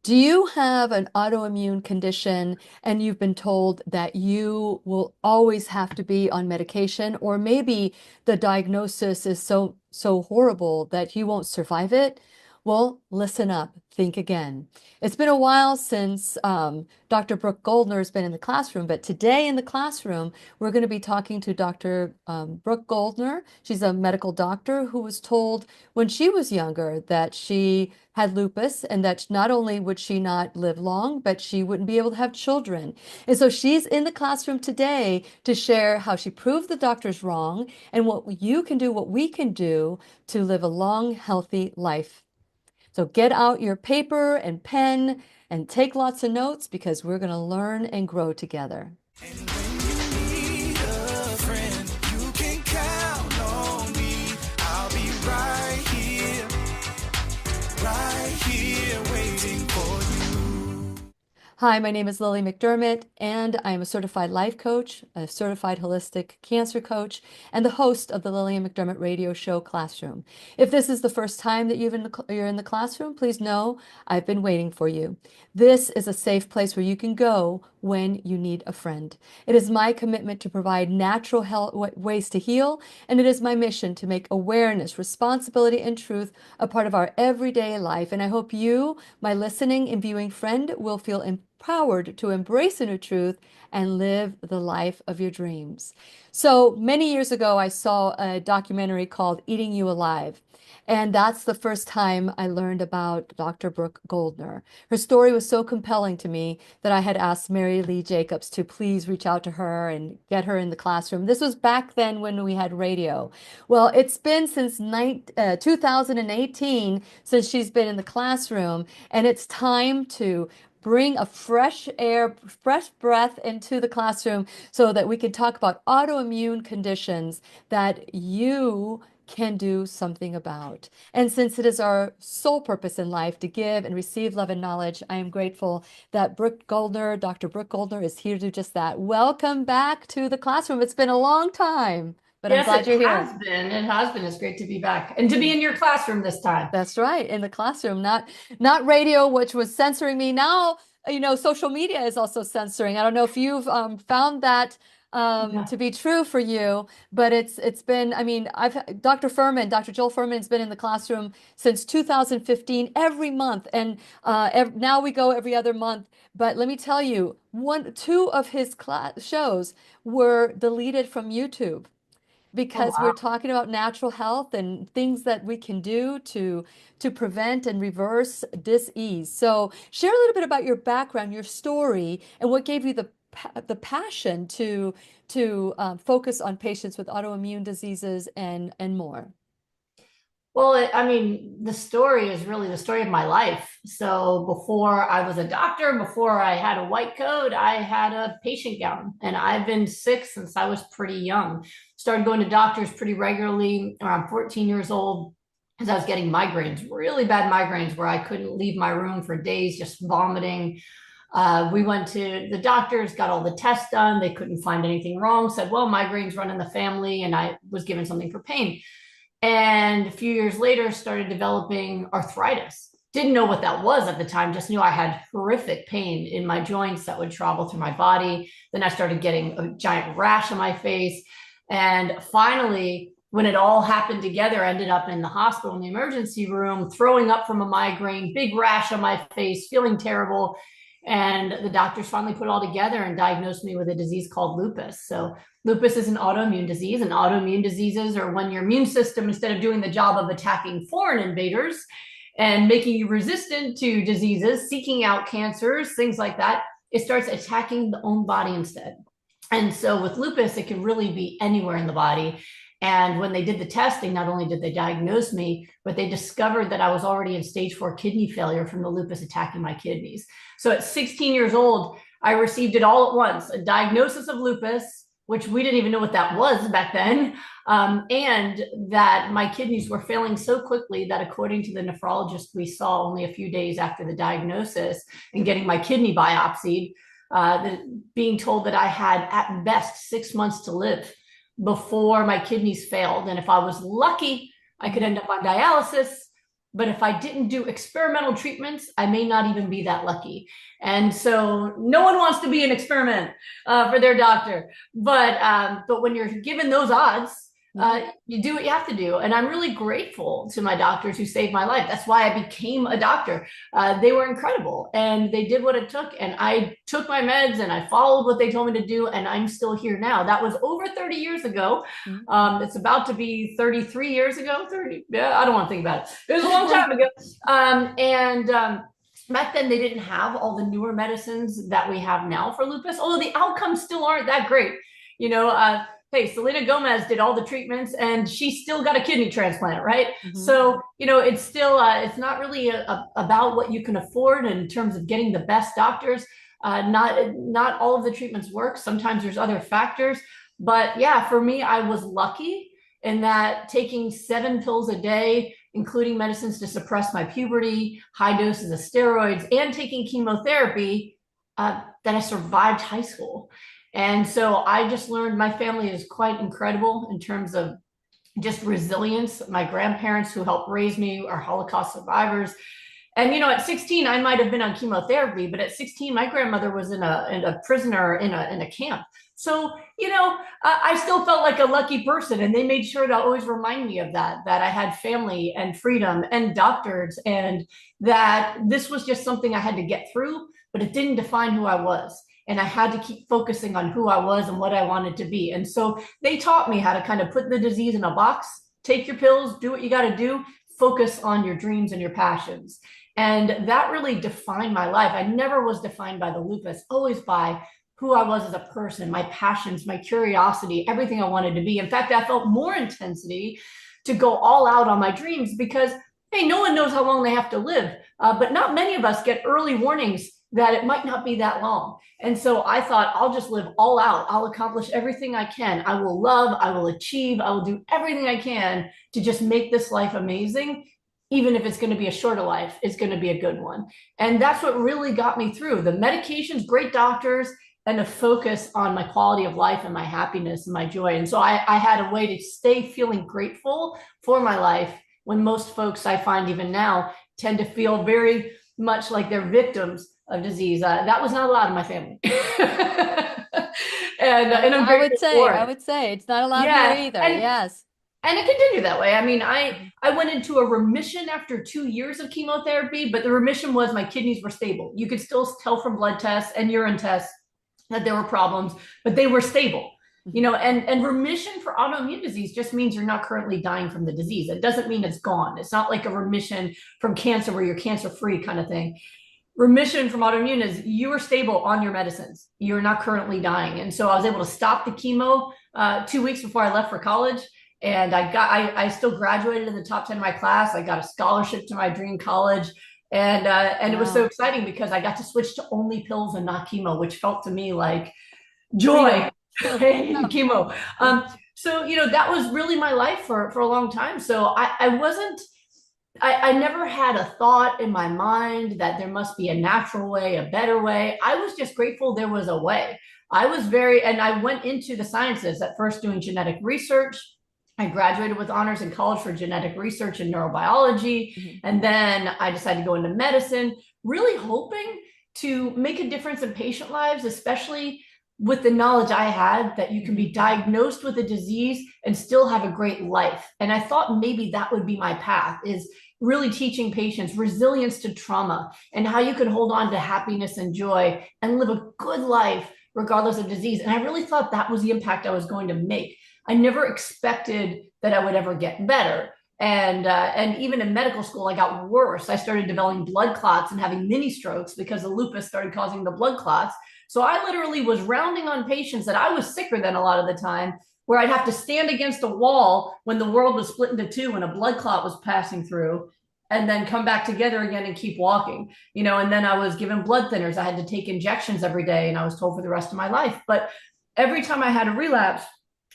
Do you have an autoimmune condition and you've been told that you will always have to be on medication, or maybe the diagnosis is so horrible that you won't survive it? Well, listen up, think again. It's been a while since Dr. Brooke Goldner has been in the classroom, but today in the classroom, we're going to be talking to Dr. Brooke Goldner. She's a medical doctor who was told when she was younger that she had lupus and that not only would she not live long, but she wouldn't be able to have children. And so she's in the classroom today to share how she proved the doctors wrong and what you can do, what we can do to live a long, healthy life. So get out your paper and pen and take lots of notes because we're going to learn and grow together. And when you need a friend, you can count on me. I'll be right here waiting for you. Hi, my name is Lillian McDermott, and I am a certified life coach, a certified holistic cancer coach, and the host of the Lillian McDermott radio show Classroom. If this is the first time that you're in the classroom, please know I've been waiting for you. This is a safe place where you can go when you need a friend. It is my commitment to provide natural ways to heal, and it is my mission to make awareness, responsibility, and truth a part of our everyday life. And I hope you, my listening and viewing friend, will feel empowered to embrace a new truth and live the life of your dreams. So many years ago, I saw a documentary called Eating You Alive. And that's the first time I learned about Dr. Brooke Goldner. Her story was so compelling to me that I had asked Mary Lee Jacobs to please reach out to her and get her in the classroom. This was back then when we had radio. Well, it's been since 2018 since she's been in the classroom, and it's time to bring a fresh air, fresh breath into the classroom so that we can talk about autoimmune conditions that you can do something about. And since it is our sole purpose in life to give and receive love and knowledge, I am grateful that Brooke Goldner, Dr. Brooke Goldner, is here to do just that. Welcome back to the classroom. It's been a long time, but I'm Yes, glad it you're here. has been. It has been. It's great to be back and to be in your classroom this time. That's right, in the classroom, not radio, which was censoring me. Now, social media is also censoring. I don't know if you've found that Yeah. to be true for you, but it's been. I mean, Dr. Joel Furman has been in the classroom since 2015, every month, and now we go every other month. But let me tell you, two of his class shows were deleted from YouTube Oh, because we're wow. talking about natural health and things that we can do to prevent and reverse dis-ease. So share a little bit about your background, your story, and what gave you the passion to focus on patients with autoimmune diseases and more. Well, I mean, the story is really the story of my life. So before I was a doctor, before I had a white coat, I had a patient gown, and I've been sick since I was pretty young. Started going to doctors pretty regularly around 14 years old because I was getting migraines, really bad migraines where I couldn't leave my room for days, just vomiting. We went to the doctors, got all the tests done. They couldn't find anything wrong, said, well, migraines run in the family, and I was given something for pain. And a few years later, started developing arthritis. Didn't know what that was at the time, just knew I had horrific pain in my joints that would travel through my body. Then I started getting a giant rash on my face. And finally, when it all happened together, I ended up in the hospital in the emergency room, throwing up from a migraine, big rash on my face, feeling terrible. And the doctors finally put it all together and diagnosed me with a disease called lupus. So lupus is an autoimmune disease, and autoimmune diseases are when your immune system, instead of doing the job of attacking foreign invaders and making you resistant to diseases, seeking out cancers, things like that, it starts attacking the own body instead. And so with lupus, it can really be anywhere in the body. And when they did the testing, not only did they diagnose me, but they discovered that I was already in stage 4 kidney failure from the lupus attacking my kidneys. So at 16 years old, I received it all at once, a diagnosis of lupus, which we didn't even know what that was back then, and that my kidneys were failing so quickly that according to the nephrologist we saw only a few days after the diagnosis and getting my kidney biopsied, being told that I had at best 6 months to live before my kidneys failed. And if I was lucky, I could end up on dialysis. but if I didn't do experimental treatments, I may not even be that lucky. And so no one wants to be an experiment for their doctor. But when you're given those odds, you do what you have to do. And I'm really grateful to my doctors who saved my life. That's why I became a doctor. They were incredible and they did what it took. And I took my meds and I followed what they told me to do. And I'm still here now. That was over 30 years ago. It's about to be 33 years ago. 30. Yeah, I don't want to think about it. It was a long time ago. Back then, they didn't have all the newer medicines that we have now for lupus, although the outcomes still aren't that great. Hey, Selena Gomez did all the treatments and she still got a kidney transplant, right? So, it's still, it's not really about what you can afford in terms of getting the best doctors. Not all of the treatments work. Sometimes there's other factors. But yeah, for me, I was lucky in that taking 7 pills a day, including medicines to suppress my puberty, high doses of steroids, and taking chemotherapy, that I survived high school. And so I just learned my family is quite incredible in terms of just resilience. My grandparents who helped raise me are Holocaust survivors. And, at 16, I might have been on chemotherapy, but at 16, my grandmother was in a prisoner in a camp. So, I still felt like a lucky person, and they made sure to always remind me of that I had family and freedom and doctors, and that this was just something I had to get through, but it didn't define who I was. And I had to keep focusing on who I was and what I wanted to be. And so they taught me how to kind of put the disease in a box, take your pills, do what you got to do, focus on your dreams and your passions. And that really defined my life. I never was defined by the lupus, always by who I was as a person, my passions, my curiosity, everything I wanted to be. In fact, I felt more intensity to go all out on my dreams because, hey, no one knows how long they have to live. But not many of us get early warnings that it might not be that long. And so I thought, I'll just live all out. I'll accomplish everything I can. I will love, I will achieve, I will do everything I can to just make this life amazing. Even if it's going to be a shorter life, it's going to be a good one. And that's what really got me through. The medications, great doctors, and a focus on my quality of life and my happiness and my joy. And so I had a way to stay feeling grateful for my life when most folks I find even now tend to feel very much like they're victims of disease. That was not allowed in my family. and I'm I would say it's not allowed here either. Yes. And it continued that way. I mean, I went into a remission after 2 years of chemotherapy, but the remission was my kidneys were stable. You could still tell from blood tests and urine tests that there were problems, but they were stable. And remission for autoimmune disease just means you're not currently dying from the disease. It doesn't mean it's gone. It's not like a remission from cancer where you're cancer-free kind of thing. Remission from autoimmune is you are stable on your medicines. You're not currently dying. And so I was able to stop the chemo 2 weeks before I left for college. And I still graduated in the top 10 of my class. I got a scholarship to my dream college. And it was so exciting because I got to switch to only pills and not chemo, which felt to me like joy. Chemo. So, that was really my life for a long time. So I never had a thought in my mind that there must be a natural way, a better way. I was just grateful there was a way. And I went into the sciences at first doing genetic research. I graduated with honors in college for genetic research and neurobiology. And then I decided to go into medicine, really hoping to make a difference in patient lives, especially with the knowledge I had that you can be diagnosed with a disease and still have a great life. And I thought maybe that would be my path, is really teaching patients resilience to trauma and how you can hold on to happiness and joy and live a good life regardless of disease. And I really thought that was the impact I was going to make. I never expected that I would ever get better. And even in medical school, I got worse. I started developing blood clots and having mini strokes because the lupus started causing the blood clots. So I literally was rounding on patients that I was sicker than a lot of the time, where I'd have to stand against a wall when the world was split into two and a blood clot was passing through, and then come back together again and keep walking, and then I was given blood thinners. I had to take injections every day, and I was told for the rest of my life. But every time I had a relapse,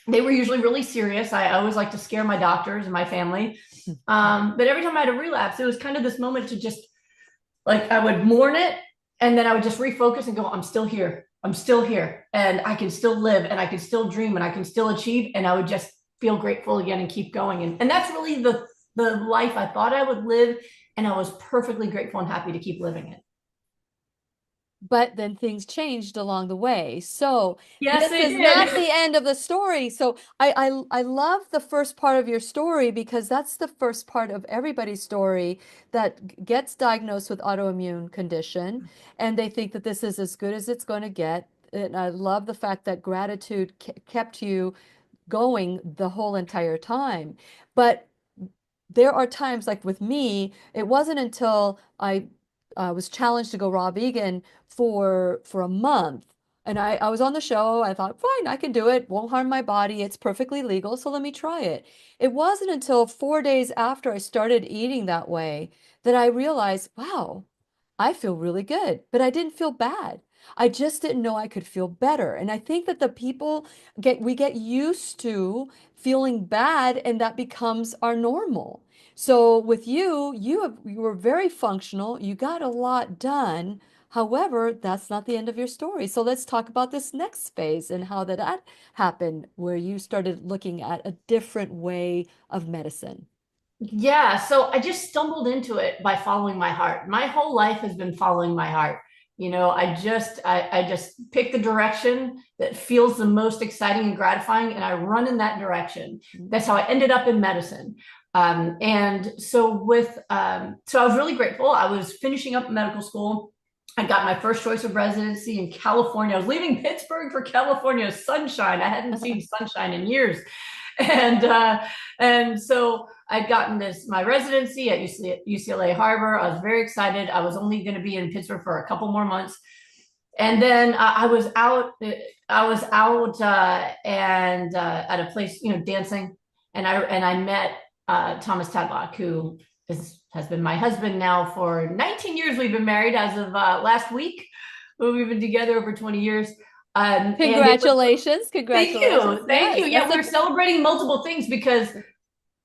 they were usually really serious. I always like to scare my doctors and my family. But every time I had a relapse, it was kind of this moment to just, like, I would mourn it, and then I would just refocus and go, I'm still here. I'm still here, and I can still live, and I can still dream, and I can still achieve. And I would just feel grateful again and keep going. And that's really the the life I thought I would live, and I was perfectly grateful and happy to keep living it. But then things changed along the way. So Yes, this they is not did. the end of the story. So I love the first part of your story because that's the first part of everybody's story that gets diagnosed with autoimmune condition and they think that this is as good as it's going to get. And I love the fact that gratitude kept you going the whole entire time. But there are times like with me, it wasn't until I was challenged to go raw vegan for a month. And I was on the show. I thought, fine, I can do it. Won't harm my body. It's perfectly legal, so let me try it. It wasn't until 4 days after I started eating that way that I realized, wow, I feel really good, but I didn't feel bad. I just didn't know I could feel better. And I think that the people we get used to feeling bad and that becomes our normal. So with you, you were very functional. You got a lot done. However, that's not the end of your story. So let's talk about this next phase and how that happened, where you started looking at a different way of medicine. Yeah, so I just stumbled into it by following my heart. My whole life has been following my heart. I just pick the direction that feels the most exciting and gratifying, and I run in that direction. That's how I ended up in medicine. So I was really grateful. I was finishing up medical school. I got my first choice of residency in California. I was leaving Pittsburgh for California sunshine. I hadn't seen sunshine in years. And so I'd gotten my residency at UCLA Harbor. I was very excited. I was only going to be in Pittsburgh for a couple more months, and then I was out. I was out and at a place, dancing, and I met Thomas Tadlock, who has been my husband now for 19 years. We've been married as of last week. We've been together over 20 years. And it was Congratulations, Thank congratulations. you. Thank you. Yes, Yeah, that's we're celebrating multiple things because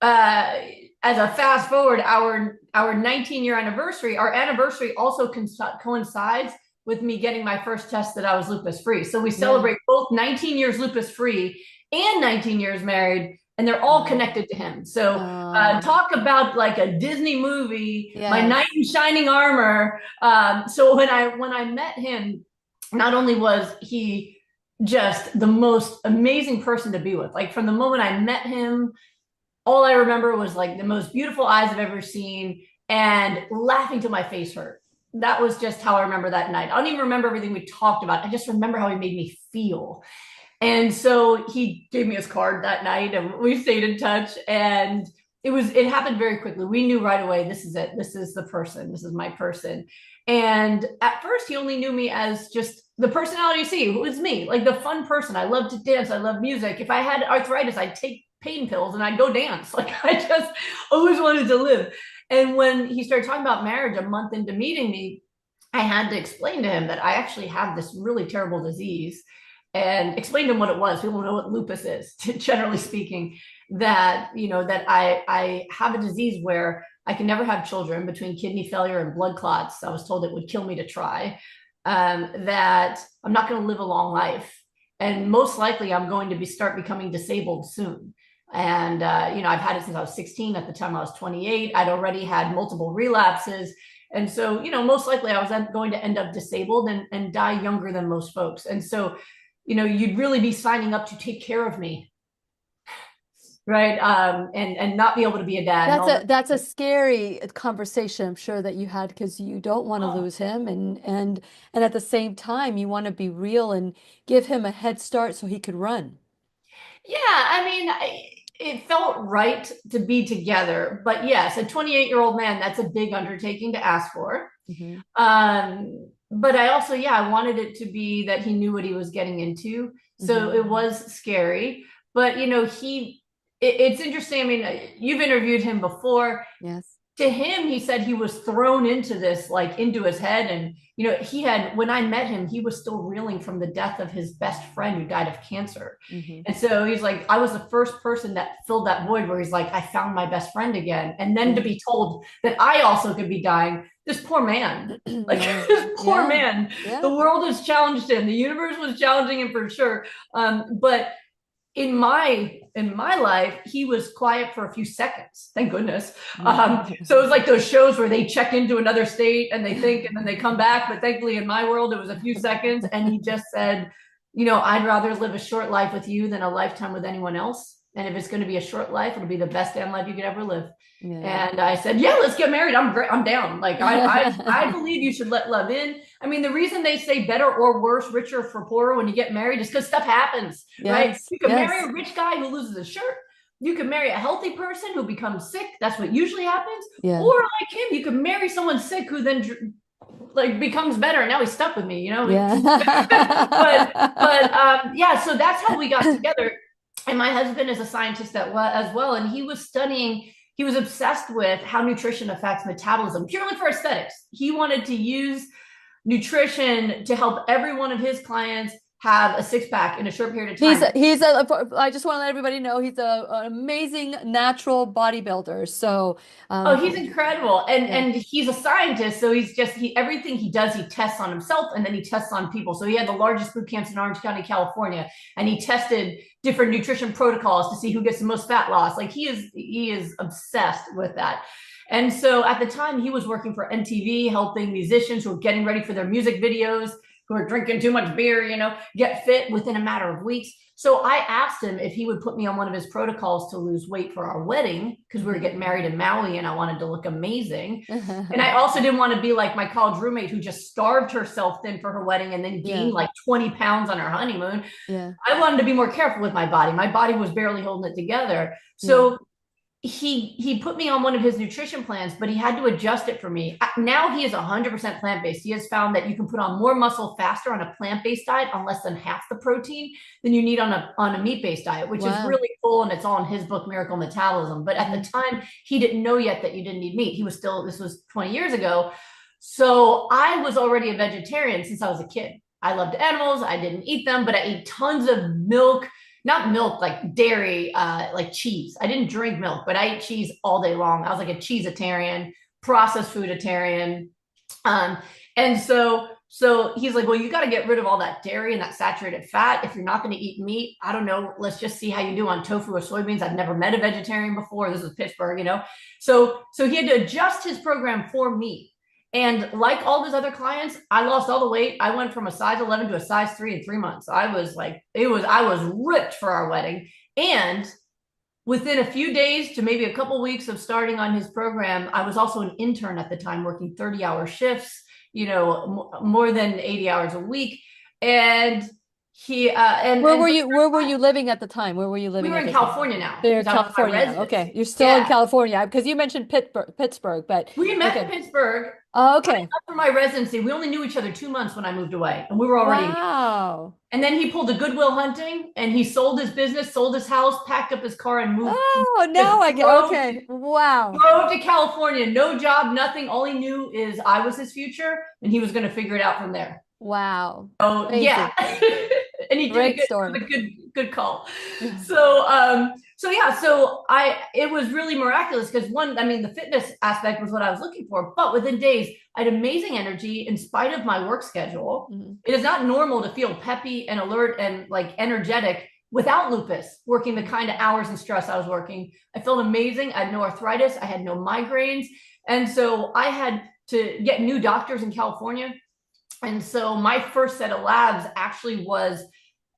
uh, as a fast forward, our 19-year anniversary, our anniversary also coincides with me getting my first test that I was lupus free. So we yeah. celebrate both 19 years lupus free and 19 years married, and they're all connected to him. So Oh, talk about like a Disney movie, my knight yes. in shining armor. So when I met him, not only was he just the most amazing person to be with, like from the moment I met him, all I remember was like the most beautiful eyes I've ever seen and laughing till my face hurt. That was just how I remember that night. I don't even remember everything we talked about. I just remember how he made me feel. And so he gave me his card that night and we stayed in touch. And it happened very quickly. We knew right away, this is it. This is the person. This is my person. And at first he only knew me as just the personality you see, who is me, like the fun person. I love to dance. I love music. If I had arthritis, I'd take pain pills and I'd go dance. Like I just always wanted to live. And when he started talking about marriage a month into meeting me, I had to explain to him that I actually have this really terrible disease and explain to him what it was. People know what lupus is, generally speaking, that I have a disease where I can never have children between kidney failure and blood clots. I was told it would kill me to try. That I'm not going to live a long life. And most likely I'm going to start becoming disabled soon. And, I've had it since I was 16. At the time I was 28. I'd already had multiple relapses. And so, most likely I was going to end up disabled and die younger than most folks. And so, you'd really be signing up to take care of me, right? And not be able to be a dad and That's all a that. that's a scary conversation, I'm sure that you had because you don't want to Oh, lose him and at the same time you want to be real and give him a head start so he could run. yeah, I mean, it felt right to be together. But yes, a 28-year-old man, that's a big undertaking to ask for. Hmm. But I also, yeah, I wanted it to be that he knew what he was getting into. So Hmm. it was scary. But, it's interesting. I mean, you've interviewed him before. Yes. To him, he said he was thrown into this, like into his head. And, when I met him, he was still reeling from the death of his best friend who died of cancer. Hmm. And so he's like, I was the first person that filled that void where he's like, I found my best friend again. And then to Yeah. be told that I also could be dying, this poor man, like Yeah. this poor Yeah. man, Yeah. the world has challenged him. The universe was challenging him for sure. But in my life, he was quiet for a few seconds. Thank goodness. So it was like those shows where they check into another state and they think, and then they come back. But thankfully, in my world, it was a few seconds, and he just said, I'd rather live a short life with you than a lifetime with anyone else. And if it's going to be a short life, it'll be the best damn life you could ever live. Yeah. And I said, yeah, let's get married. I'm great. I'm down. Like I believe you should let love in. I mean, the reason they say better or worse, richer for poorer when you get married is because stuff happens, right? Yes. You can Yes. marry a rich guy who loses his shirt. You can marry a healthy person who becomes sick. That's what usually happens. Yeah. Or like him, you can marry someone sick who then like becomes better. And now he's stuck with me, Yeah. but yeah, so that's how we got together. And my husband is a scientist as well, and he was studying. He was obsessed with how nutrition affects metabolism purely for aesthetics. He wanted to use nutrition to help every one of his clients have a six-pack in a short period of time. I just want to let everybody know an amazing natural bodybuilder. So, oh, he's incredible. And he's a scientist. So everything he does, he tests on himself and then he tests on people. So he had the largest boot camps in Orange County, California, and he tested different nutrition protocols to see who gets the most fat loss. Like he is obsessed with that. And so at the time he was working for MTV, helping musicians who were getting ready for their music videos, who are drinking too much beer, get fit within a matter of weeks. So I asked him if he would put me on one of his protocols to lose weight for our wedding, because we were getting married in Maui and I wanted to look amazing. And I also didn't want to be like my college roommate who just starved herself thin for her wedding and then gained like 20 pounds on her honeymoon. Yeah. I wanted to be more careful with my body. My body was barely holding it together. So he put me on one of his nutrition plans, but he had to adjust it for me. Now he is 100% plant-based. He has found that you can put on more muscle faster on a plant-based diet on less than half the protein than you need on a meat-based diet, which is really cool. And it's all in his book, Miracle Metabolism. But at the time, he didn't know yet that you didn't need meat. This was 20 years ago. So I was already a vegetarian since I was a kid. I loved animals. I didn't eat them, but I ate tons of milk. Not milk, like dairy, like cheese. I didn't drink milk, but I ate cheese all day long. I was like a cheeseitarian, processed fooditarian. And so he's like, well, you got to get rid of all that dairy and that saturated fat. If you're not going to eat meat, I don't know, let's just see how you do on tofu or soybeans. I've never met a vegetarian before. This is Pittsburgh, So he had to adjust his program for me. And like all his other clients, I lost all the weight. I went from a size 11 to a size 3 in 3 months. I was ripped for our wedding. And within a few days to maybe a couple of weeks of starting on his program, I was also an intern at the time, working 30-hour shifts, more than 80 hours a week. And where were you living at the time? Where were you living? We were in California now. You're in California now. Okay, you're still in California because you mentioned Pittsburgh, but we met in Pittsburgh. Oh, okay. For my residency, we only knew each other 2 months when I moved away, and we were already. Wow. And then he pulled a Goodwill Hunting, and he sold his business, sold his house, packed up his car, and moved. Oh, now I get okay. Wow. Drove to California, no job, nothing. All he knew is I was his future, and he was going to figure it out from there. Wow. Oh, yeah. And he did a good call. It was really miraculous because the fitness aspect was what I was looking for, but within days I had amazing energy in spite of my work schedule. Mm-hmm. It is not normal to feel peppy and alert and like energetic without lupus, working the kind of hours and stress I was working. I felt amazing. I had no arthritis. I had no migraines. And so I had to get new doctors in California. And so my first set of labs actually was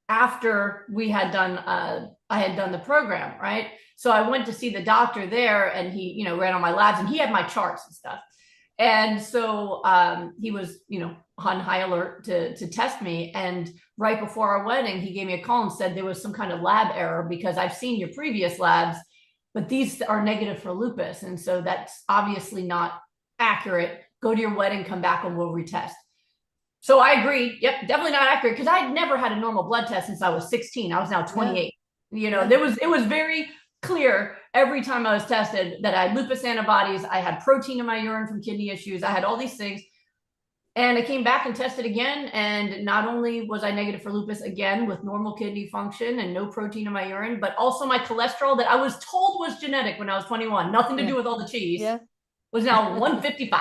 after we had done, I had done the program, right? So I went to see the doctor there, and he, ran on my labs, and he had my charts and stuff. And so he was, on high alert to test me. And right before our wedding, he gave me a call and said there was some kind of lab error because I've seen your previous labs, but these are negative for lupus. And so that's obviously not accurate. Go to your wedding, come back, and we'll retest. So I agreed. Yep, definitely not accurate because I'd never had a normal blood test since I was 16. I was now 28. Yeah. It was very clear every time I was tested that I had lupus antibodies. I had protein in my urine from kidney issues. I had all these things. And I came back and tested again. And not only was I negative for lupus again with normal kidney function and no protein in my urine, but also my cholesterol that I was told was genetic when I was 21, nothing to do with all the cheese, was now 155,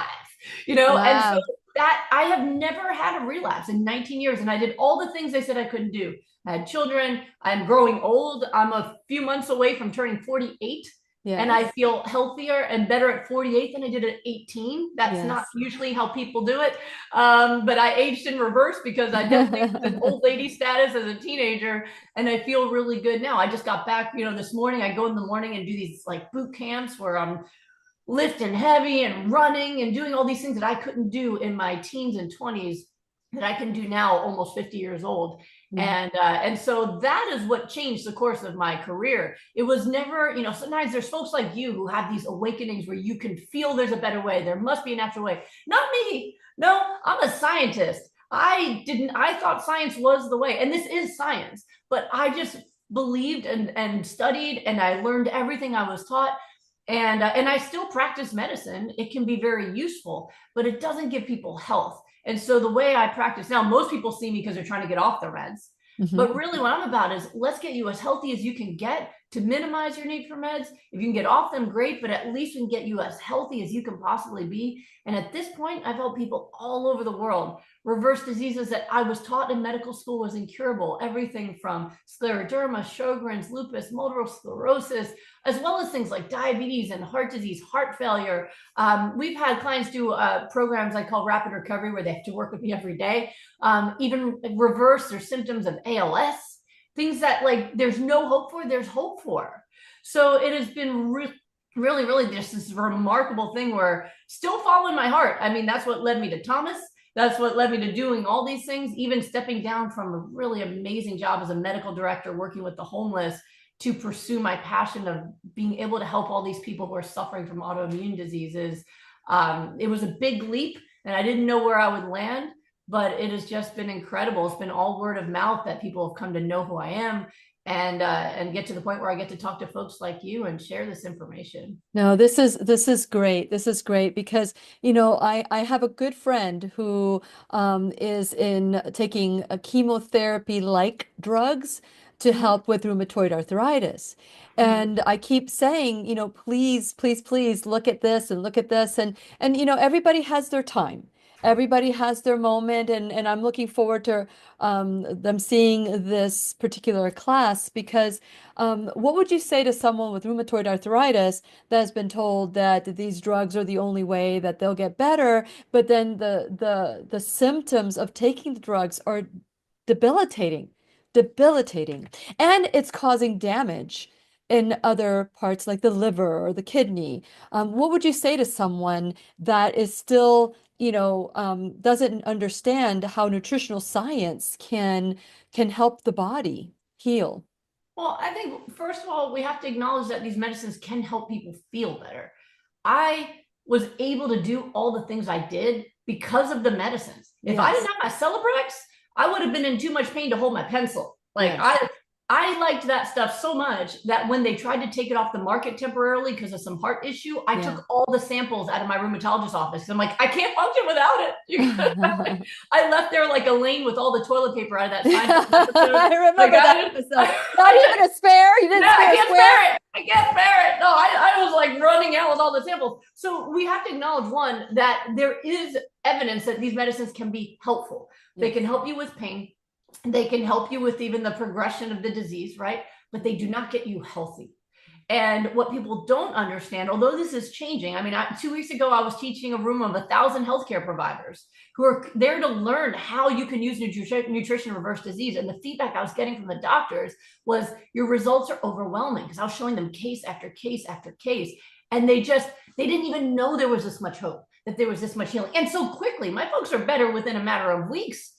Wow. And so that I have never had a relapse in 19 years. And I did all the things they said I couldn't do. I had children. I'm growing old. I'm a few months away from turning 48. And I Yes. feel healthier and better at 48 than I did at 18. That's not Yes. usually how people do it. But I aged in reverse because I definitely was an old lady status as a teenager. And I feel really good now. I just got back, this morning. I go in the morning and do these like boot camps where I'm lifting heavy and running and doing all these things that I couldn't do in my teens and 20s that I can do now, almost 50 years old. And so that is what changed the course of my career. It was never, sometimes there's folks like you who have these awakenings where you can feel there's a better way. There must be a natural way. Not me. No, I'm a scientist. I thought science was the way, and this is science, but I just believed and studied, and I learned everything I was taught. And I still practice medicine. It can be very useful, but it doesn't give people health. And so the way I practice now, most people see me because they're trying to get off their meds. But really what I'm about is let's get you as healthy as you can get to minimize your need for meds. If you can get off them, great, but at least we can get you as healthy as you can possibly be. And at this point, I've helped people all over the world reverse diseases that I was taught in medical school was incurable. Everything from scleroderma, Sjogren's, lupus, multiple sclerosis, as well as things like diabetes and heart disease, heart failure. We've had clients do programs I call rapid recovery where they have to work with me every day, even reverse their symptoms of ALS, things that like there's no hope for, there's hope for. So it has been really just this remarkable thing where still following my heart. I mean, that's what led me to Thomas. That's what led me to doing all these things, even stepping down from a really amazing job as a medical director, working with the homeless, to pursue my passion of being able to help all these people who are suffering from autoimmune diseases. It was a big leap, and I didn't know where I would land, but it has just been incredible. It's been all word of mouth that people have come to know who I am, and get to the point where I get to talk to folks like you and share this information. No, this is great. This is great because I have a good friend who is in taking a chemotherapy like drugs to help with rheumatoid arthritis. And I keep saying, please, please, please look at this and look at this. And everybody has their time. Everybody has their moment, and I'm looking forward to them seeing this particular class because what would you say to someone with rheumatoid arthritis that has been told that these drugs are the only way that they'll get better, but then the symptoms of taking the drugs are debilitating, debilitating, and it's causing damage in other parts like the liver or the kidney. What would you say to someone that is still, doesn't understand how nutritional science can help the body heal? Well, I think first of all, we have to acknowledge that these medicines can help people feel better. I was able to do all the things I did because of the medicines. If I didn't have my Celebrex, I would have been in too much pain to hold my pencil. Like Yes. I liked that stuff so much that when they tried to take it off the market temporarily because of some heart issue, I took all the samples out of my rheumatologist office. I'm like, I can't function without it. I left there like Elaine with all the toilet paper out of that Seinfeld episode. I remember Like, that episode. Not even a spare. You didn't no, I spare a can't square. spare it. I can't spare it. No, I was like running out with all the samples. So we have to acknowledge one, that there is evidence that these medicines can be helpful. They can help you with pain. They can help you with even the progression of the disease, right? But they do not get you healthy. And what people don't understand, although this is changing, I mean, 2 weeks ago, I was teaching a room of 1,000 healthcare providers who are there to learn how you can use nutrition to reverse disease. And the feedback I was getting from the doctors was, your results are overwhelming, because I was showing them case after case after case. And they didn't even know there was this much hope, that there was this much healing. And so quickly, my folks are better within a matter of weeks,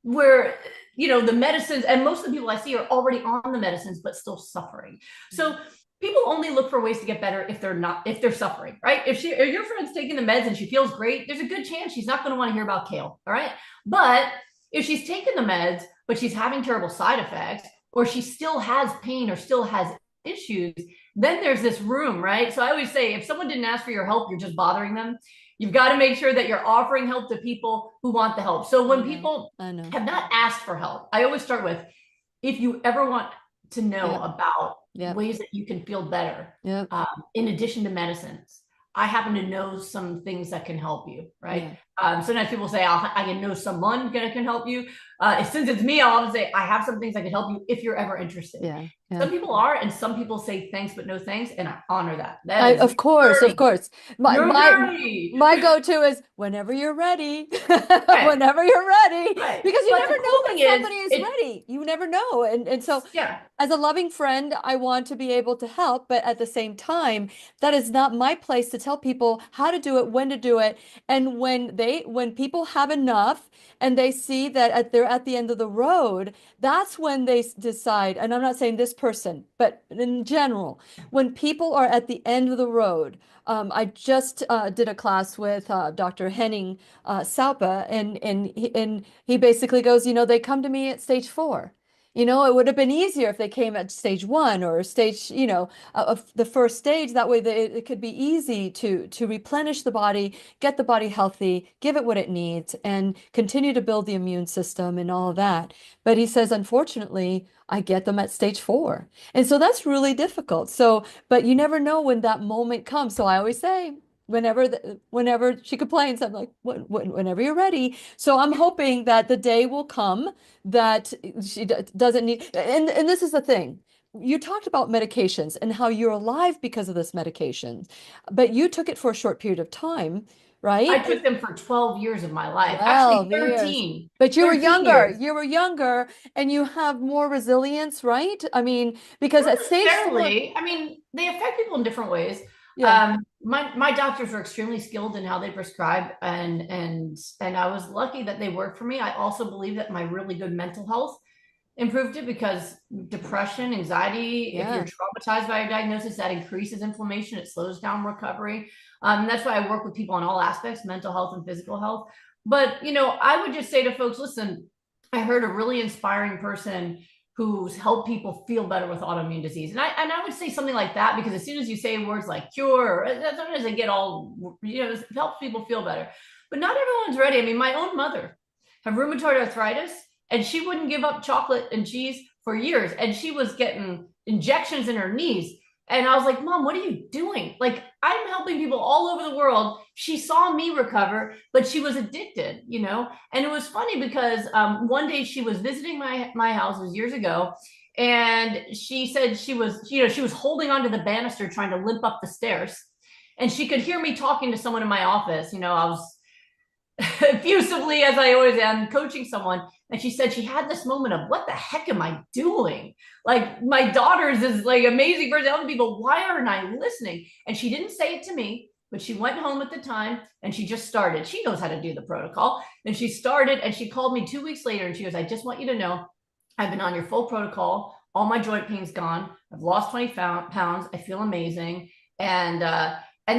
where the medicines, and most of the people I see are already on the medicines but still suffering. So people only look for ways to get better if they're suffering, right? If your friend's taking the meds and she feels great, there's a good chance she's not going to want to hear about kale, all right? But if she's taking the meds but she's having terrible side effects, or she still has pain or still has issues, then there's this room, right? So I always say, if someone didn't ask for your help, you're just bothering them. You've got to make sure that you're offering help to people who want the help. So when people have not asked for help, I always start with, if you ever want to know about ways that you can feel better, in addition to medicines, I happen to know some things that can help you, right? Yeah. Sometimes people say, I can know someone that can help you. Since it's me, I'll often say, I have some things I can help you if you're ever interested. Yeah. Yeah. Some people are, and some people say thanks, but no thanks. And I honor that. That is Of course, of your journey. course. My Your my journey. my go-to is whenever you're ready. Right. Whenever you're ready. Right. Because you But never the know cool when thing is, somebody is it, ready. You never know. And so yeah, as a loving friend, I want to be able to help, but at the same time, that is not my place to tell people how to do it, when to do it. And when people have enough and they see that they're at the end of the road, that's when they decide, and I'm not saying this person, but in general, when people are at the end of the road. I just did a class with Dr. Henning Saupe, and he basically goes, they come to me at stage 4. It would have been easier if they came at stage 1 or stage, of the first stage. That way, it could be easy to replenish the body, get the body healthy, give it what it needs, and continue to build the immune system and all of that. But he says, unfortunately, I get them at stage 4. And so that's really difficult. So, but you never know when that moment comes. So I always say, whenever she complains, I'm like, whenever you're ready. So I'm hoping that the day will come that she doesn't need. And this is the thing. You talked about medications and how you're alive because of this medication, but you took it for a short period of time, I right? took them for 12 years of my life. Actually, 12 years. 13, But you were 13 younger. years. You were younger and you have more resilience, right? I mean, because Not at stage 4, necessarily. I mean, they affect people in different ways. yeah, My doctors are extremely skilled in how they prescribe, and I was lucky that they worked for me. I also believe that my really good mental health improved it, because depression, anxiety, if you're yeah. traumatized by a diagnosis, that increases inflammation, it slows down recovery. That's why I work with people on all aspects, mental health and physical health. But I would just say to folks, listen, I heard a really inspiring person who's helped people feel better with autoimmune disease. And I would say something like that, because as soon as you say words like cure, sometimes they get all, it helps people feel better. But not everyone's ready. I mean, my own mother had rheumatoid arthritis, and she wouldn't give up chocolate and cheese for years. And she was getting injections in her knees. And I was like, Mom, what are you doing? Like, I'm helping people all over the world. She saw me recover, but she was addicted. And it was funny because one day she was visiting my house, it was years ago, and she said she was holding onto the banister trying to limp up the stairs, and she could hear me talking to someone in my office. I was effusively, as I always am, coaching someone. And she said she had this moment of, what the heck am I doing? Like, my daughter's is like amazing person helping people. Why aren't I listening? And she didn't say it to me, but she went home at the time and she just started. She knows how to do the protocol. And she started, and she called me 2 weeks later and she goes, I just want you to know, I've been on your full protocol. All my joint pain's gone. I've lost 20 pounds. I feel amazing. And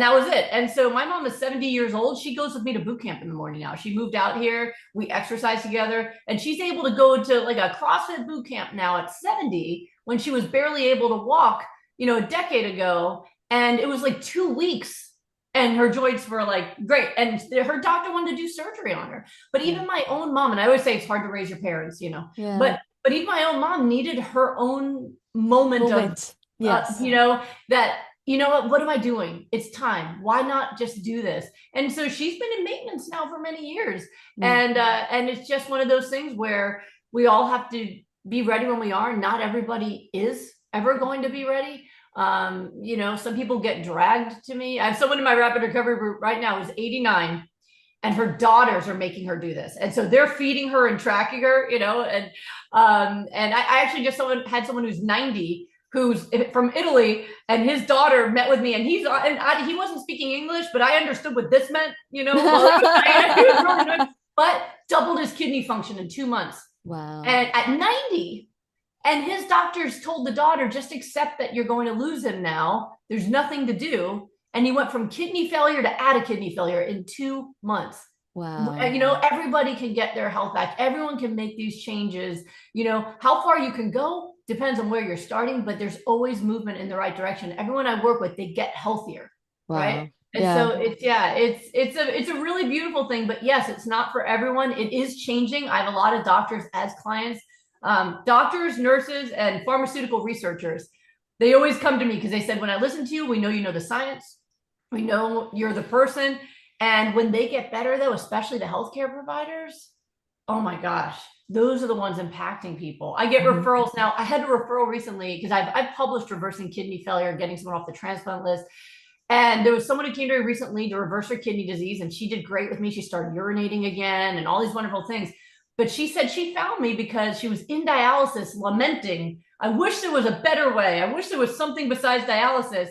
that was it. And so my mom is 70 years old. She goes with me to boot camp in the morning now. She moved out here. We exercise together, and she's able to go to like a CrossFit boot camp now at 70, when she was barely able to walk, a decade ago. And it was like 2 weeks, and her joints were like great. And her doctor wanted to do surgery on her. But even my own mom, and I always say it's hard to raise your parents, Yeah. but even my own mom needed her own moment of, Yes. that, what am I doing? It's time. Why not just do this? And so she's been in maintenance now for many years. Yeah. And it's just one of those things where we all have to be ready when we are. Not everybody is ever going to be ready. Some people get dragged to me. I have someone in my rapid recovery group right now who's 89, and her daughters are making her do this. And so they're feeding her and tracking her, and I actually just had someone who's 90, who's from Italy, and his daughter met with me, and he wasn't speaking English, but I understood what this meant, but doubled his kidney function in 2 months. Wow. And at 90, and his doctors told the daughter, just accept that you're going to lose him now. There's nothing to do. And he went from kidney failure to out of kidney failure in 2 months. Wow. Everybody can get their health back. Everyone can make these changes. How far you can go depends on where you're starting, but there's always movement in the right direction. Everyone I work with, they get healthier, Wow. right? And Yeah. so it's a really beautiful thing. But yes, it's not for everyone. It is changing. I have a lot of doctors as clients, doctors, nurses, and pharmaceutical researchers. They always come to me because they said, when I listen to you, we know you know the science. We know you're the person. And when they get better, though, especially the healthcare providers, oh my gosh, those are the ones impacting people. I get Mhm. referrals now. I had a referral recently because I've published reversing kidney failure, getting someone off the transplant list. And there was someone who came to me recently to reverse her kidney disease, and she did great with me. She started urinating again and all these wonderful things. But she said she found me because she was in dialysis lamenting, I wish there was a better way. I wish there was something besides dialysis.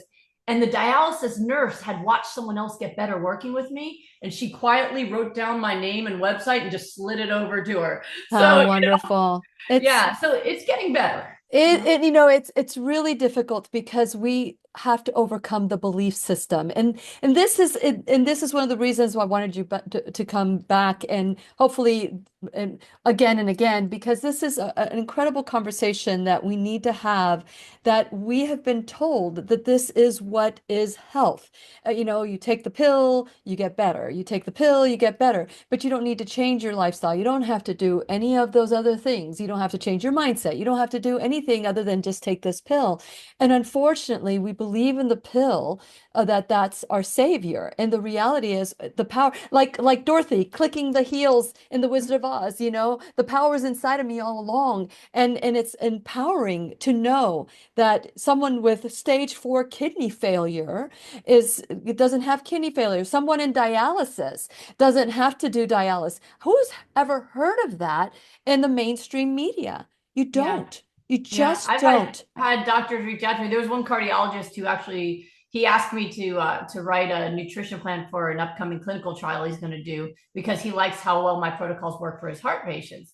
And the dialysis nurse had watched someone else get better working with me. And she quietly wrote down my name and website and just slid it over to her. Oh, So, wonderful. It's yeah, so it's getting better. it's really difficult because we have to overcome the belief system. And this is and this is one of the reasons why I wanted you to come back and hopefully and again, because this is an incredible conversation that we need to have, that we have been told that this is what is health. You take the pill, you get better. You take the pill, you get better. But you don't need to change your lifestyle. You don't have to do any of those other things. You don't have to change your mindset. You don't have to do anything other than just take this pill. And unfortunately, we believe in the pill, that that's our savior. And the reality is the power, like Dorothy clicking the heels in The Wizard of Oz, the power is inside of me all along. And it's empowering to know that someone with stage 4 kidney failure it doesn't have kidney failure. Someone in dialysis doesn't have to do dialysis. Who's ever heard of that in the mainstream media? You Yeah. don't. You Yeah, just I've had don't. had doctors reach out to me. There was one cardiologist who actually he asked me to write a nutrition plan for an upcoming clinical trial he's going to do because he likes how well my protocols work for his heart patients.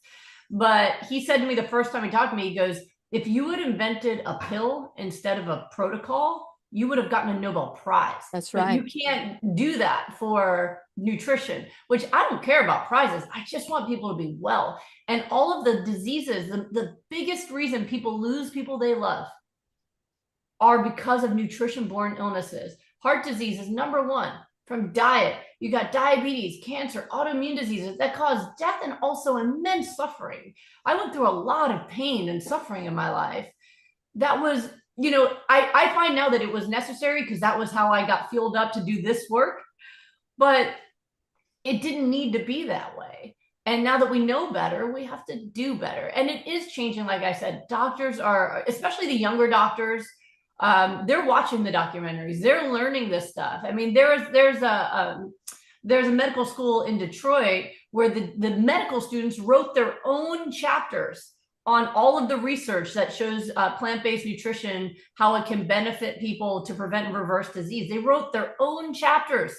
But he said to me the first time he talked to me, he goes, "If you had invented a pill instead of a protocol, you would have gotten a Nobel Prize. That's But you right. can't do that for nutrition, which I don't care about prizes. I just want people to be well." And all of the diseases, the biggest reason people lose people they love are because of nutrition borne illnesses. Heart disease is number one from diet. You got diabetes, cancer, autoimmune diseases that cause death and also immense suffering. I went through a lot of pain and suffering in my life. That was, I find now that it was necessary because that was how I got fueled up to do this work. But it didn't need to be that way. And now that we know better, we have to do better. And it is changing. Like I said, doctors are, especially the younger doctors, they're watching the documentaries. They're learning this stuff. I mean, there's a medical school in Detroit where the medical students wrote their own chapters on all of the research that shows plant-based nutrition, how it can benefit people to prevent and reverse disease. They wrote their own chapters.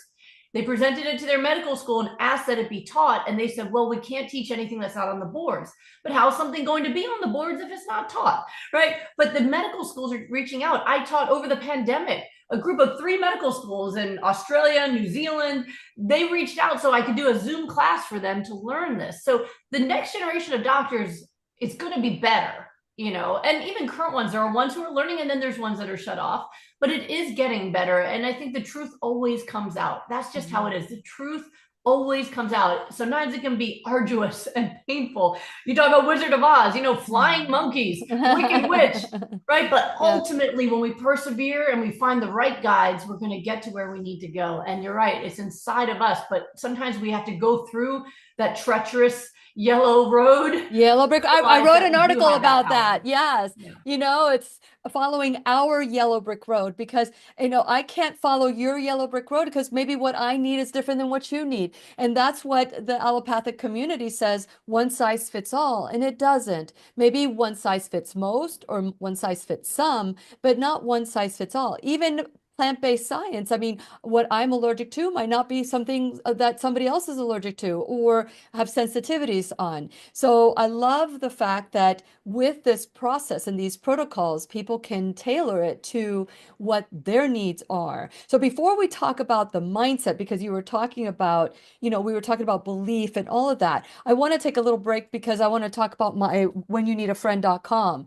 They presented it to their medical school and asked that it be taught. And they said, well, we can't teach anything that's not on the boards. But how's something going to be on the boards if it's not taught? Right. But the medical schools are reaching out. I taught over the pandemic a group of 3 medical schools in Australia, New Zealand. They reached out so I could do a Zoom class for them to learn this. So the next generation of doctors is going to be better. And even current ones, there are ones who are learning and then there's ones that are shut off, but it is getting better. And I think the truth always comes out. That's just how it is. The truth always comes out. Sometimes it can be arduous and painful. You talk about Wizard of Oz, flying monkeys, Wicked Witch, right? But Yeah. ultimately, when we persevere and we find the right guides, we're going to get to where we need to go. And you're right, it's inside of us, but sometimes we have to go through that treacherous yellow road. Yellow brick. I wrote That an we do article have that about power. that. Yes. Yeah. It's following our yellow brick road because, I can't follow your yellow brick road because maybe what I need is different than what you need. And that's what the allopathic community says, one size fits all. And it doesn't. Maybe one size fits most or one size fits some, but not one size fits all. Even plant-based science. I mean, what I'm allergic to might not be something that somebody else is allergic to or have sensitivities on. So I love the fact that with this process and these protocols, people can tailor it to what their needs are. So before we talk about the mindset, because you were talking about, we were talking about belief and all of that, I want to take a little break because I want to talk about my whenyouneedafriend.com.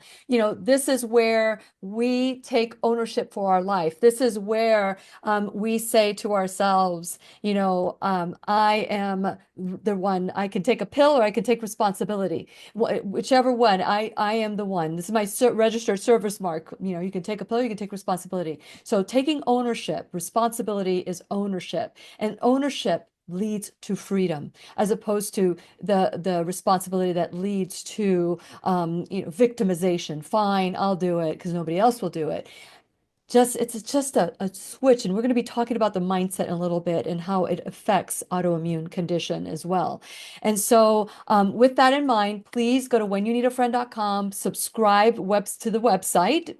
This is where we take ownership for our life. This is where we say to ourselves, I am the one, I can take a pill or I can take responsibility. Whichever one, I am the one. This is my registered service mark. You can take a pill, you can take responsibility. So taking ownership, responsibility is ownership, and ownership leads to freedom, as opposed to the responsibility that leads to victimization. Fine, I'll do it because nobody else will do it. It's just a switch, and we're going to be talking about the mindset in a little bit and how it affects autoimmune condition as well. And so with that in mind, please go to whenyouneedafriend.com, subscribe to the website,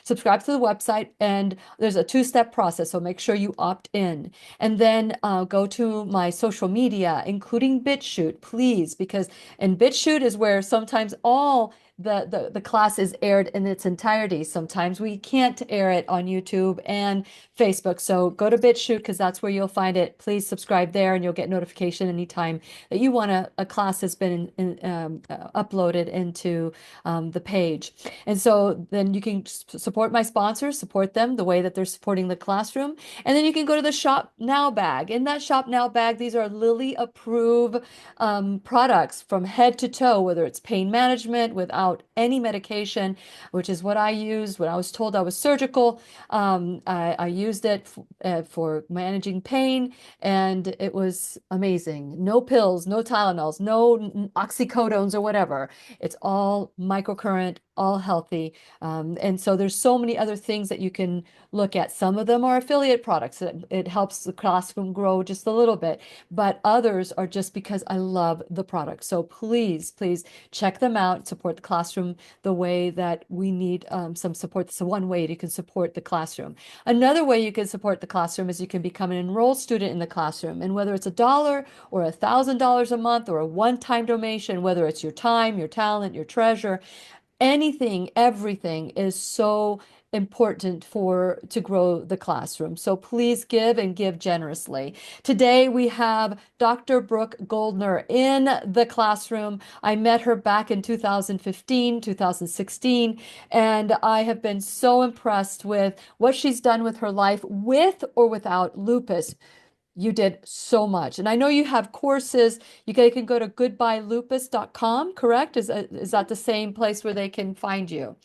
subscribe to the website, and there's a two-step process, so make sure you opt in. And then go to my social media, including BitChute, please, because in BitChute is where sometimes all the class is aired in its entirety. Sometimes we can't air it on YouTube and Facebook. So go to BitChute because that's where you'll find it. Please subscribe there and you'll get notification anytime that you want a class has been uploaded into the page. And so then you can support my sponsors, support them the way that they're supporting the classroom. And then you can go to the Shop Now bag. In that Shop Now bag, these are Lilly approved products from head to toe, whether it's pain management without any medication, which is what I used when I was told I was surgical. I used it for managing pain, and it was amazing. No pills, no Tylenols, no oxycodones or whatever. It's all microcurrent, all healthy. And so there's so many other things that you can look at. Some of them are affiliate products. It helps the classroom grow just a little bit, but others are just because I love the product. So please, please check them out, support the classroom the way that we need some support. It's one way you can support the classroom. Another way you can support the classroom is you can become an enrolled student in the classroom. And whether it's $1 or $1,000 a month or a one-time donation, whether it's your time, your talent, your treasure, anything, everything is so important to grow the classroom. So please give and give generously. Today we have Dr. Brooke Goldner in the classroom. I met her back in 2015, 2016, and I have been so impressed with what she's done with her life with or without lupus. You did so much. And I know you have courses. You can go to goodbyelupus.com, correct? Is that the same place where they can find you?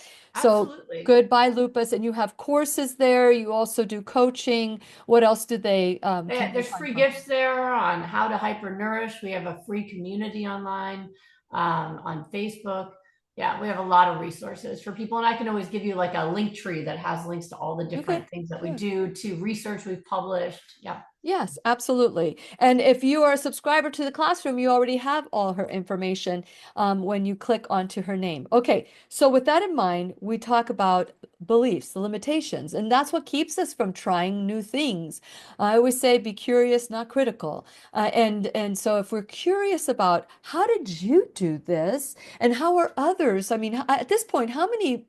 So Absolutely. Goodbye Lupus, and you have courses there. You also do coaching. What else do they can they There's find free from? gifts there on how to hypernourish. We have a free community online on Facebook. Yeah, we have a lot of resources for people, and I can always give you like a link tree that has links to all the Okay. different things that we Yeah. do, to research we've published. Yeah. Yes, absolutely. And if you are a subscriber to the classroom, you already have all her information when you click onto her name. Okay, so with that in mind, we talk about beliefs, the limitations, and that's what keeps us from trying new things. I always say, be curious, not critical. And so if we're curious about how did you do this, and how are others? I mean, at this point, how many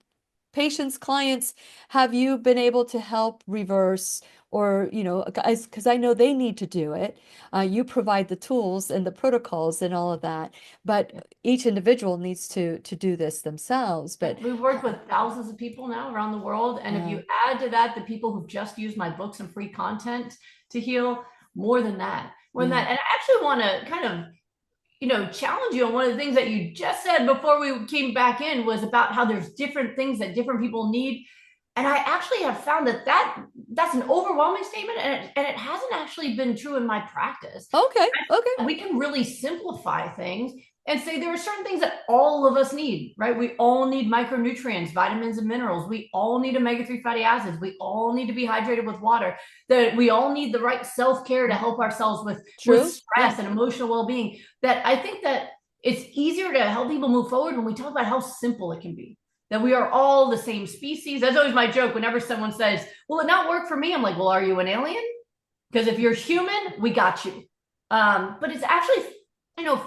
patients, clients have you been able to help reverse, or, because I know they need to do it. You provide the tools and the protocols and all of that, but each individual needs to do this themselves. But We've worked with thousands of people now around the world. And if yeah, you add to that the people who've just used my books and free content to heal, more than that, more than yeah. that. And I actually want to kind of challenge you on one of the things that you just said before we came back in, was about how there's different things that different people need. And I actually have found that's an overwhelming statement, and it hasn't actually been true in my practice. Okay, okay. We can really simplify things and say there are certain things that all of us need, right? We all need micronutrients, vitamins and minerals. We all need omega-3 fatty acids. We all need to be hydrated with water. That we all need the right self-care to help ourselves with True. stress Yeah. and emotional well-being. That I think that it's easier to help people move forward when we talk about how simple it can be. That we are all the same species. That's always my joke. Whenever someone says, "Will it not work for me?" I'm like, "Well, are you an alien? Because if you're human, we got you." But it's actually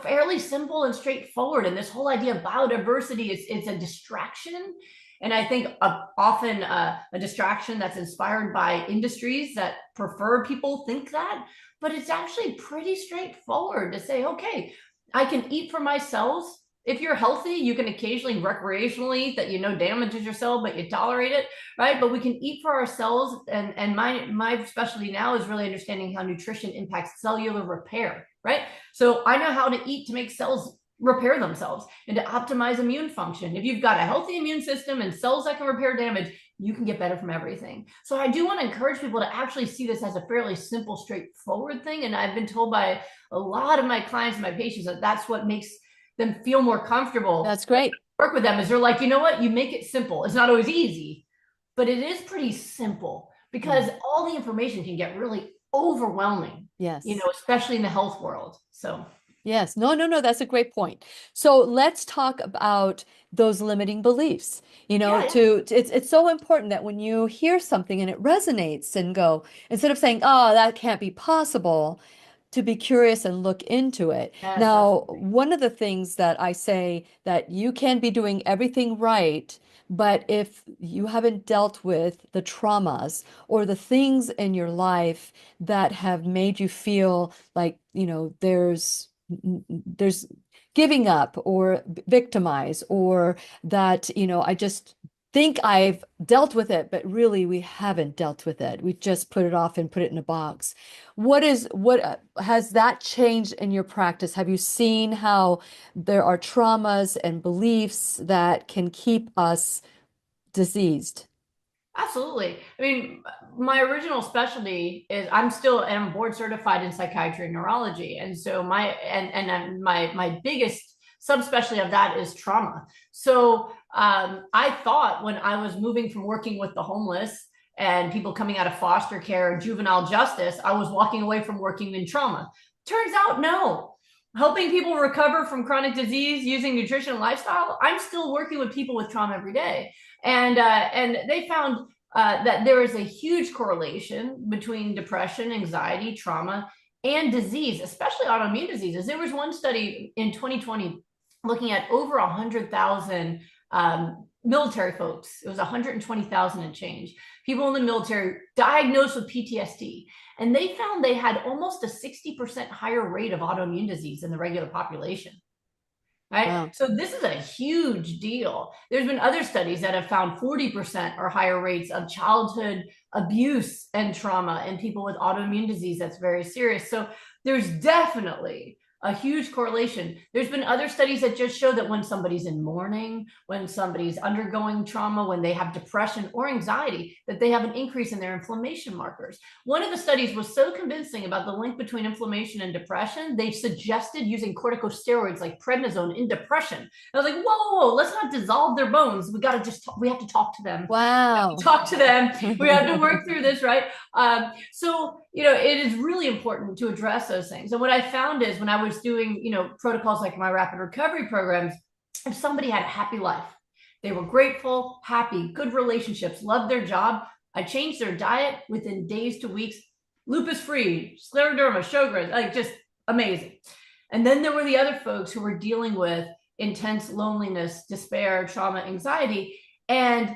fairly simple and straightforward. And this whole idea of biodiversity is a distraction. And I think often a distraction that's inspired by industries that prefer people think that. But it's actually pretty straightforward to say, okay, I can eat for my cells If you're healthy, you can occasionally recreationally eat that damages your cell, but you tolerate it, right? But we can eat for ourselves, and my specialty now is really understanding how nutrition impacts cellular repair, right? So I know how to eat to make cells repair themselves and to optimize immune function. If you've got a healthy immune system and cells that can repair damage, you can get better from everything. So I do want to encourage people to actually see this as a fairly simple, straightforward thing. And I've been told by a lot of my clients and my patients that that's what makes them feel more comfortable. That's great. Work with them is they're like, you know what? You make it simple. It's not always easy, but it is pretty simple because all the information can get really overwhelming. Yes. Especially in the health world. So yes. No, that's a great point. So let's talk about those limiting beliefs. It's so important that when you hear something and it resonates and go, instead of saying, oh, that can't be possible, to be curious and look into it. yes, Now, absolutely. one of the things that I say that you can be doing everything right, but if you haven't dealt with the traumas or the things in your life that have made you feel like, there's giving up or victimize, or that, I just think I've dealt with it, but really we haven't dealt with it. We just put it off and put it in a box. What has that changed in your practice? Have you seen how there are traumas and beliefs that can keep us diseased? Absolutely. I mean, my original specialty is I'm board certified in psychiatry and neurology. And so my biggest subspecialty of that is trauma. So I thought when I was moving from working with the homeless and people coming out of foster care and juvenile justice, I was walking away from working in trauma. Turns out, no. Helping people recover from chronic disease using nutrition and lifestyle, I'm still working with people with trauma every day. And they found that there is a huge correlation between depression, anxiety, trauma, and disease, especially autoimmune diseases. There was one study in 2020 looking at over 100,000 military folks. It was 120,000 and change. People in the military diagnosed with PTSD. And they found they had almost a 60% higher rate of autoimmune disease than the regular population. Right. Wow. So this is a huge deal. There's been other studies that have found 40% or higher rates of childhood abuse and trauma in people with autoimmune disease that's very serious. So there's definitely a huge correlation. There's been other studies that just show that when somebody's in mourning, when somebody's undergoing trauma, when they have depression or anxiety, that they have an increase in their inflammation markers. One of the studies was so convincing about the link between inflammation and depression, they suggested using corticosteroids like prednisone in depression. I was like, whoa, let's not dissolve their bones. We have to talk to them. Wow. Talk to them. We have to work through this, right? So it is really important to address those things. And what I found is when I was doing, protocols like my rapid recovery programs, if somebody had a happy life, they were grateful, happy, good relationships, loved their job, I changed their diet within days to weeks, lupus free, scleroderma, Sjogren's, like just amazing. And then there were the other folks who were dealing with intense loneliness, despair, trauma, anxiety, and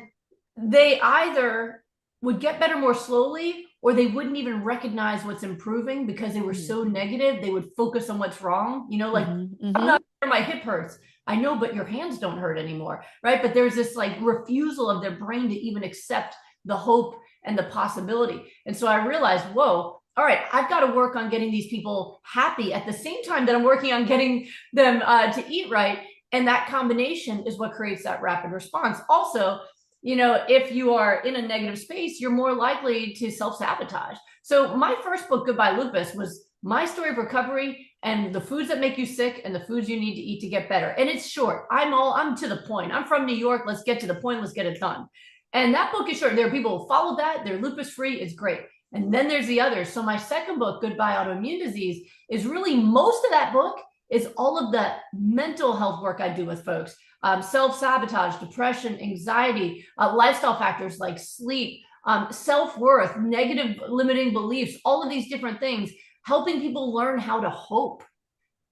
they either would get better more slowly or they wouldn't even recognize what's improving because they were so negative. They would focus on what's wrong, I'm not sure my hip hurts. I know, but your hands don't hurt anymore, right? But there's this like refusal of their brain to even accept the hope and the possibility. And so I realized, whoa, all right, I've got to work on getting these people happy at the same time that I'm working on getting them to eat right. And that combination is what creates that rapid response. Also, if you are in a negative space, you're more likely to self-sabotage. So my first book, Goodbye Lupus, was my story of recovery and the foods that make you sick and the foods you need to eat to get better. And it's short. I'm to the point. I'm from New York. Let's get to the point. Let's get it done. And that book is short. There are people who follow that. They're lupus free. It's great. And then there's the others. So my second book, Goodbye Autoimmune Disease, is really most of that book is all of the mental health work I do with folks. Self-sabotage, depression, anxiety, lifestyle factors like sleep, self-worth, negative limiting beliefs, all of these different things, helping people learn how to hope.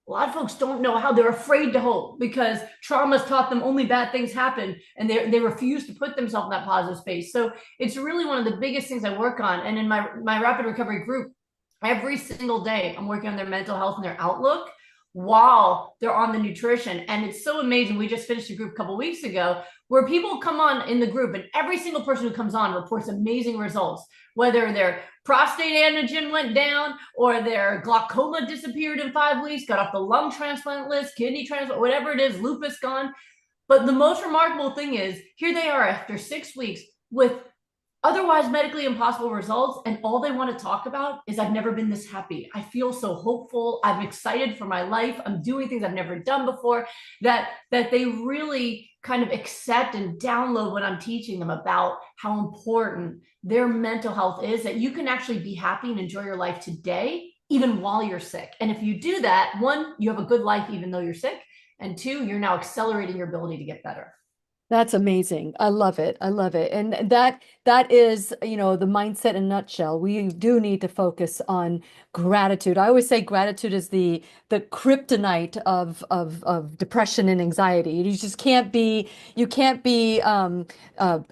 A lot of folks don't know how. They're afraid to hope because trauma's taught them only bad things happen and they refuse to put themselves in that positive space. So it's really one of the biggest things I work on. And in my rapid recovery group, every single day, I'm working on their mental health and their outlook. while they're on the nutrition. And it's so amazing. We just finished a group a couple weeks ago where people come on in the group, and every single person who comes on reports amazing results, whether their prostate antigen went down or their glaucoma disappeared in 5 weeks, got off the lung transplant list, kidney transplant, whatever it is, lupus gone. But the most remarkable thing is here they are after 6 weeks with otherwise medically impossible results, and all they want to talk about is, I've never been this happy. I feel so hopeful. I'm excited for my life. I'm doing things I've never done before. That they really kind of accept and download what I'm teaching them about how important their mental health is, that you can actually be happy and enjoy your life today, even while you're sick. And if you do that, one, you have a good life even though you're sick, and two, you're now accelerating your ability to get better. That's amazing. I love it. I love it. And that is, the mindset in a nutshell. We do need to focus on gratitude. I always say gratitude is the kryptonite of depression and anxiety. You can't be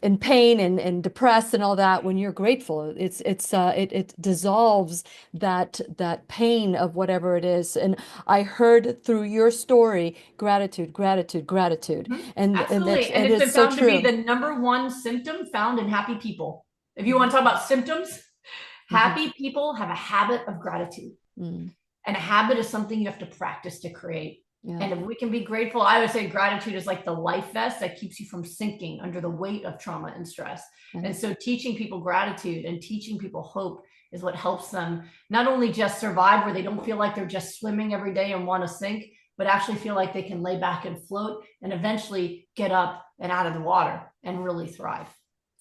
in pain and depressed and all that when you're grateful. It dissolves that pain of whatever it is. And I heard through your story gratitude, gratitude, gratitude. And Absolutely. And it it's is been so found to be true. the number one symptom found in happy people. If you want to talk about symptoms, Mhm. happy people have a habit of gratitude. Mm. And a habit is something you have to practice to create. Yeah. And if we can be grateful, I would say gratitude is like the life vest that keeps you from sinking under the weight of trauma and stress. Right. And so teaching people gratitude and teaching people hope is what helps them not only just survive where they don't feel like they're just swimming every day and want to sink, but actually feel like they can lay back and float and eventually get up and out of the water and really thrive.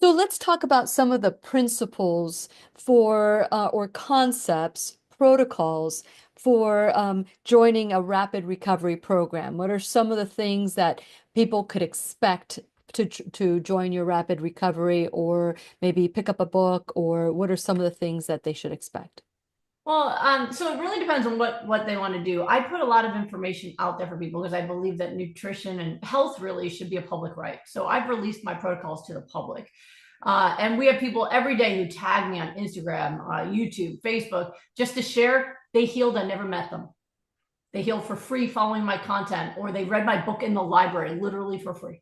So let's talk about some of the principles or concepts, protocols for joining a rapid recovery program. What are some of the things that people could expect to join your rapid recovery, or maybe pick up a book, or what are some of the things that they should expect? Well, so it really depends on what they want to do. I put a lot of information out there for people because I believe that nutrition and health really should be a public right. So I've released my protocols to the public. And we have people every day who tag me on Instagram, YouTube, Facebook, just to share they healed. I never met them. They healed for free following my content, or they read my book in the library, literally for free.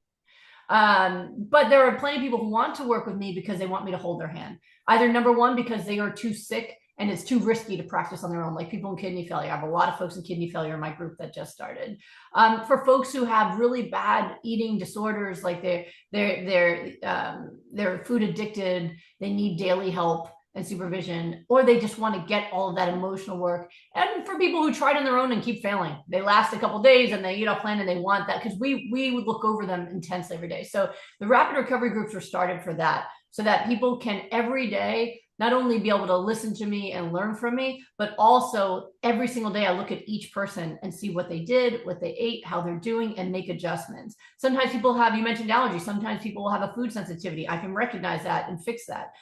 But there are plenty of people who want to work with me because they want me to hold their hand. Either number one, because they are too sick and it's too risky to practice on their own, like people in kidney failure. I have a lot of folks in kidney failure in my group that just started. For folks who have really bad eating disorders, like they're food addicted, they need daily help and supervision, or they just want to get all of that emotional work. And for people who tried on their own and keep failing, they last a couple days and they eat off plan and they want that, because we would look over them intensely every day. So the rapid recovery groups were started for that, so that people can every day not only be able to listen to me and learn from me, but also every single day I look at each person and see what they did, what they ate, how they're doing, and make adjustments. Sometimes people have, you mentioned allergies, sometimes people will have a food sensitivity. I can recognize that and fix that.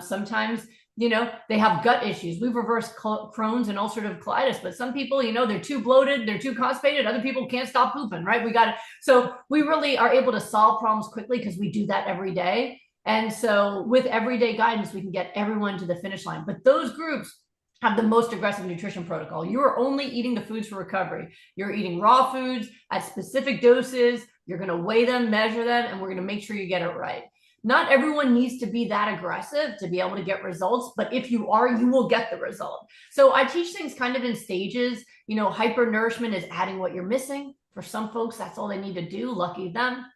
Sometimes they have gut issues. We've reversed Crohn's and ulcerative colitis, but some people, they're too bloated, they're too constipated. Other people can't stop pooping, right? So we really are able to solve problems quickly because we do that every day. And so with everyday guidance, we can get everyone to the finish line. But those groups have the most aggressive nutrition protocol. You are only eating the foods for recovery. You're eating raw foods at specific doses. You're going to weigh them, measure them, and we're going to make sure you get it right. Not everyone needs to be that aggressive to be able to get results, but if you are, you will get the result. So I teach things kind of in stages. Hypernourishment is adding what you're missing. For some folks, that's all they need to do. Lucky them.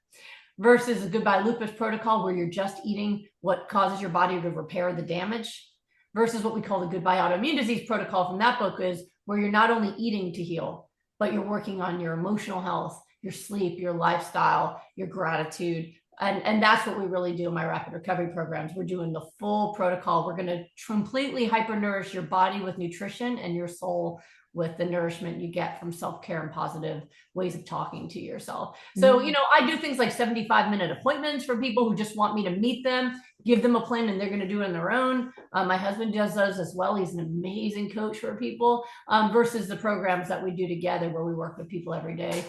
Versus a goodbye lupus protocol, where you're just eating what causes your body to repair the damage. Versus what we call the goodbye autoimmune disease protocol from that book, is where you're not only eating to heal, but you're working on your emotional health, your sleep, your lifestyle, your gratitude. And that's what we really do in my rapid recovery programs. We're doing the full protocol. We're going to completely hypernourish your body with nutrition and your soul with the nourishment you get from self-care and positive ways of talking to yourself. So, I do things like 75-minute appointments for people who just want me to meet them, give them a plan, and they're going to do it on their own. My husband does those as well. He's an amazing coach for people, versus the programs that we do together where we work with people every day.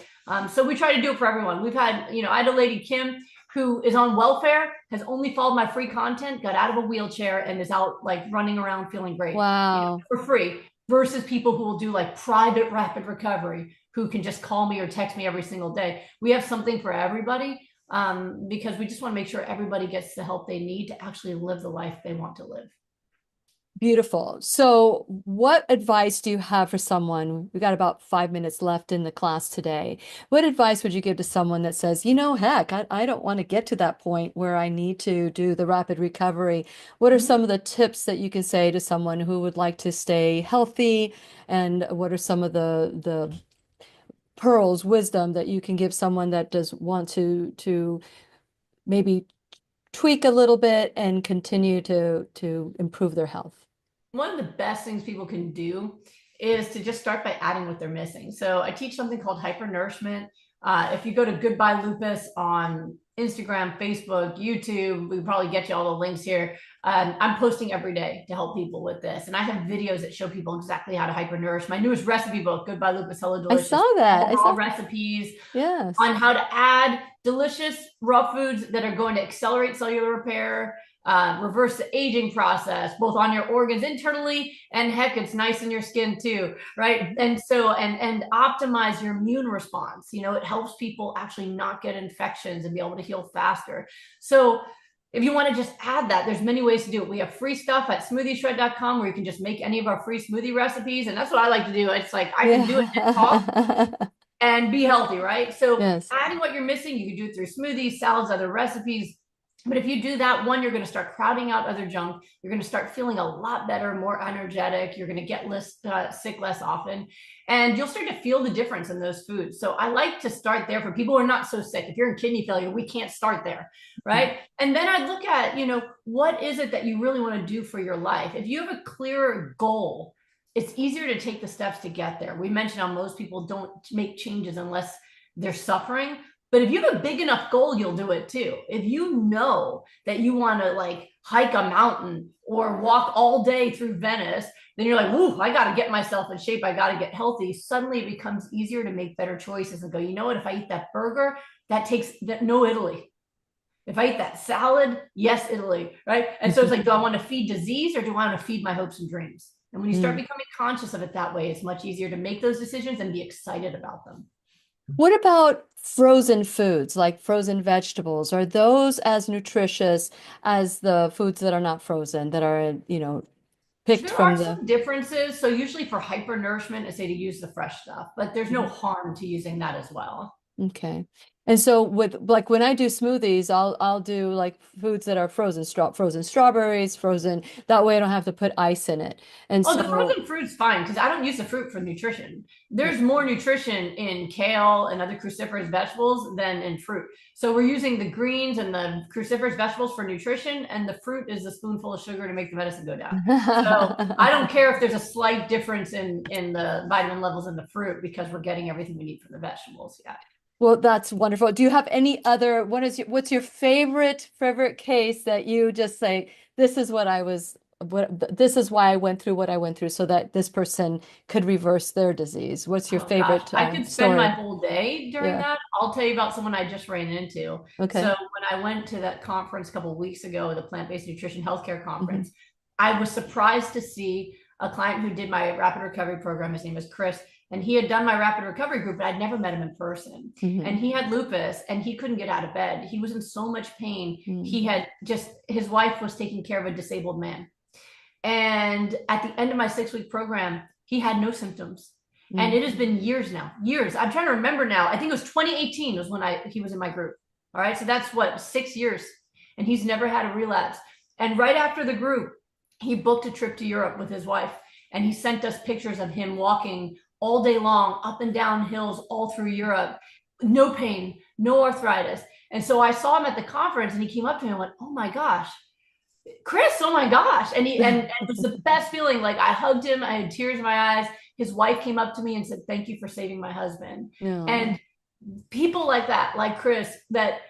So we try to do it for everyone. We've had, I had a lady, Kim, who is on welfare, has only followed my free content, got out of a wheelchair, and is out like running around feeling great, Wow. for free. versus people who will do like private rapid recovery, who can just call me or text me every single day. We have something for everybody, because we just want to make sure everybody gets the help they need to actually live the life they want to live. Beautiful. So, what advice do you have for someone? We've got about 5 minutes left in the class today. What advice would you give to someone that says, heck, I don't want to get to that point where I need to do the rapid recovery? What are some of the tips that you can say to someone who would like to stay healthy? And what are some of the pearls, wisdom that you can give someone that does want to maybe tweak a little bit and continue to improve their health? One of the best things people can do is to just start by adding what they're missing. So I teach something called hypernourishment. If you go to Goodbye Lupus on Instagram, Facebook, YouTube, we probably get you all the links here. I'm posting every day to help people with this. And I have videos that show people exactly how to hypernourish. My newest recipe book, Goodbye Lupus, Hello I Delicious. saw that. All recipes Yes. on how to add delicious raw foods that are going to accelerate cellular repair, reverse the aging process, both on your organs internally, and heck, it's nice in your skin too, right? And so, and optimize your immune response. It helps people actually not get infections and be able to heal faster. So if you want to just add that, there's many ways to do it. We have free stuff at smoothieshred.com where you can just make any of our free smoothie recipes. And that's what I like to do. It's like, I can do it and talk and be healthy, right? So adding what you're missing, you can do it through smoothies, salads, other recipes. But if you do that, one, you're going to start crowding out other junk. You're going to start feeling a lot better, more energetic. You're going to get less sick less often. And you'll start to feel the difference in those foods. So I like to start there for people who are not so sick. If you're in kidney failure, we can't start there, right? And then I look at, what is it that you really want to do for your life? If you have a clear goal, it's easier to take the steps to get there. We mentioned how most people don't make changes unless they're suffering. But if you have a big enough goal, you'll do it too. If you know that you want to like hike a mountain or walk all day through Venice, then you're like, ooh, I got to get myself in shape. I got to get healthy. Suddenly it becomes easier to make better choices and go, you know what, if I eat that burger, that takes that, no Italy. If I eat that salad, yes, Italy, right? And so it's like, do I want to feed disease or do I want to feed my hopes and dreams? And when you start becoming conscious of it that way, it's much easier to make those decisions and be excited about them. What about frozen foods, like frozen vegetables? Are those as nutritious as the foods that are not frozen, that are, picked There from are some differences. So usually for hypernourishment, I say to use the fresh stuff, but there's no harm to using that as well. Okay. And so with like when I do smoothies, I'll do like foods that are frozen strawberries, frozen. That way I don't have to put ice in it. And the frozen fruit's fine because I don't use the fruit for nutrition. There's more nutrition in kale and other cruciferous vegetables than in fruit. So we're using the greens and the cruciferous vegetables for nutrition, and the fruit is a spoonful of sugar to make the medicine go down. So I don't care if there's a slight difference in the vitamin levels in the fruit because we're getting everything we need from the vegetables. Yeah. Well, that's wonderful. Do you have any other, what's your favorite case that you just say, this is this is why I went through what I went through so that this person could reverse their disease? What's your favorite I could spend story? my whole day during that. I'll tell you about someone I just ran into. Okay. So when I went to that conference a couple of weeks ago, the Plant-Based Nutrition Healthcare Conference, I was surprised to see a client who did my rapid recovery program. His name was Chris. And he had done my rapid recovery group, but I'd never met him in person. And he had lupus and he couldn't get out of bed. He was in so much pain. He had his wife was taking care of a disabled man. And at the end of my 6-week program, he had no symptoms. And it has been years now, years. I'm trying to remember now. I think it was 2018 was when he was in my group. All right. So that's what, 6 years. And he's never had a relapse. And right after the group, he booked a trip to Europe with his wife. And he sent us pictures of him walking all day long, up and down hills, all through Europe, no pain, no arthritis. And so I saw him at the conference and he came up to me and went, oh my gosh, Chris, oh my gosh. And it was the best feeling. Like I hugged him, I had tears in my eyes. His wife came up to me and said, thank you for saving my husband. Yeah. And people like that, like Chris, that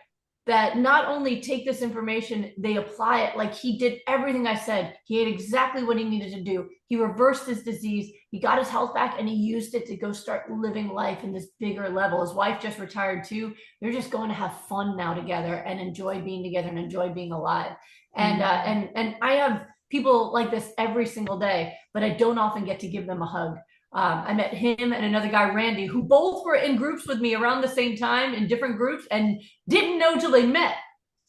not only take this information, they apply it. Like he did everything I said. He ate exactly what he needed to do. He reversed his disease. He got his health back and he used it to go start living life in this bigger level. His wife just retired too. They're just going to have fun now together and enjoy being together and enjoy being alive. And I have people like this every single day, but I don't often get to give them a hug. I met him and another guy, Randy, who both were in groups with me around the same time in different groups and didn't know till they met.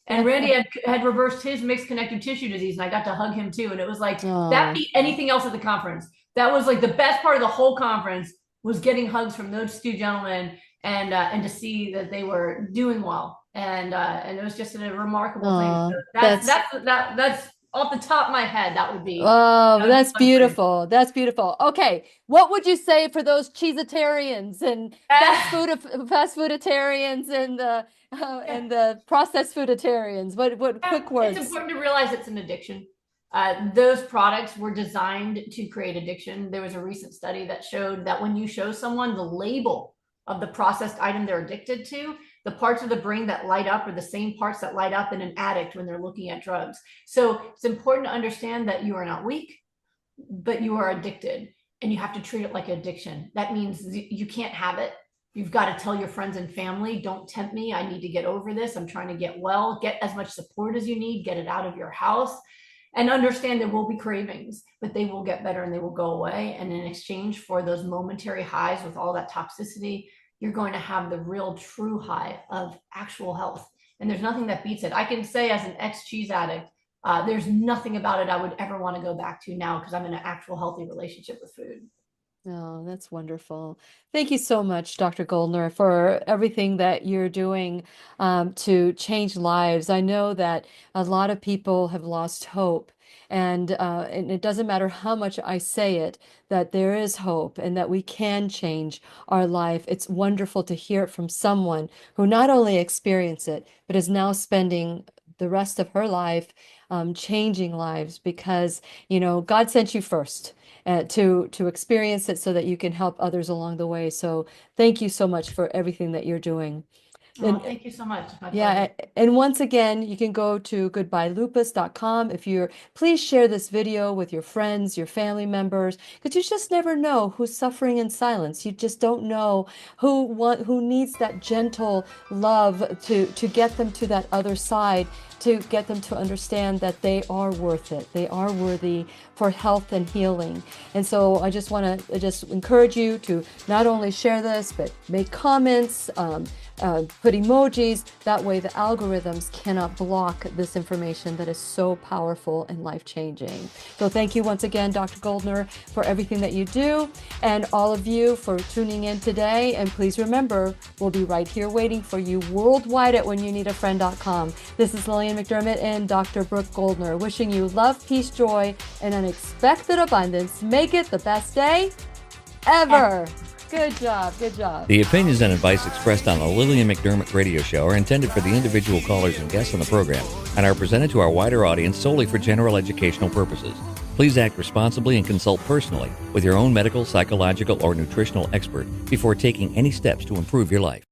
And Randy had reversed his mixed connective tissue disease, and I got to hug him too. And it was like that beat anything else at the conference. That was like the best part of the whole conference was getting hugs from those two gentlemen and to see that they were doing well. And it was just a remarkable thing. So that's off the top of my head. That would be. Oh, that's beautiful. That's beautiful. Okay, what would you say for those cheesetarians and fast fooditarians and the processed fooditarians? What quick words? It's important to realize it's an addiction. Those products were designed to create addiction. There was a recent study that showed that when you show someone the label of the processed item they're addicted to, the parts of the brain that light up are the same parts that light up in an addict when they're looking at drugs. So it's important to understand that you are not weak, but you are addicted, and you have to treat it like addiction. That means you can't have it. You've got to tell your friends and family, don't tempt me. I need to get over this. I'm trying to get well. Get as much support as you need. Get it out of your house. And understand there will be cravings, but they will get better and they will go away. And in exchange for those momentary highs with all that toxicity, you're going to have the real true high of actual health. And there's nothing that beats it. I can say as an ex-cheese addict, there's nothing about it I would ever want to go back to now because I'm in an actual healthy relationship with food. Oh, that's wonderful. Thank you so much, Dr. Goldner, for everything that you're doing to change lives. I know that a lot of people have lost hope, and it doesn't matter how much I say it, that there is hope and that we can change our life. It's wonderful to hear it from someone who not only experienced it, but is now spending the rest of her life changing lives because, God sent you first. To experience it so that you can help others along the way. So thank you so much for everything that you're doing. Thank you so much. Yeah, and once again, you can go to goodbyelupus.com. Please share this video with your friends, your family members, because you just never know who's suffering in silence. You just don't know who needs that gentle love to get them to that other side, to get them to understand that they are worth it. They are worthy for health and healing. And so I just want to just encourage you to not only share this, but make comments, put emojis. That way the algorithms cannot block this information that is so powerful and life-changing. So thank you once again, Dr. Goldner, for everything that you do, and all of you for tuning in today. And please remember, we'll be right here waiting for you worldwide at whenyouneedafriend.com. This is Lillian McDermott and Dr. Brooke Goldner wishing you love, peace, joy, and unexpected abundance. Make it the best day ever. Good job. Good job. The opinions and advice expressed on the Lillian McDermott radio show are intended for the individual callers and guests on the program and are presented to our wider audience solely for general educational purposes. Please act responsibly and consult personally with your own medical, psychological, or nutritional expert before taking any steps to improve your life.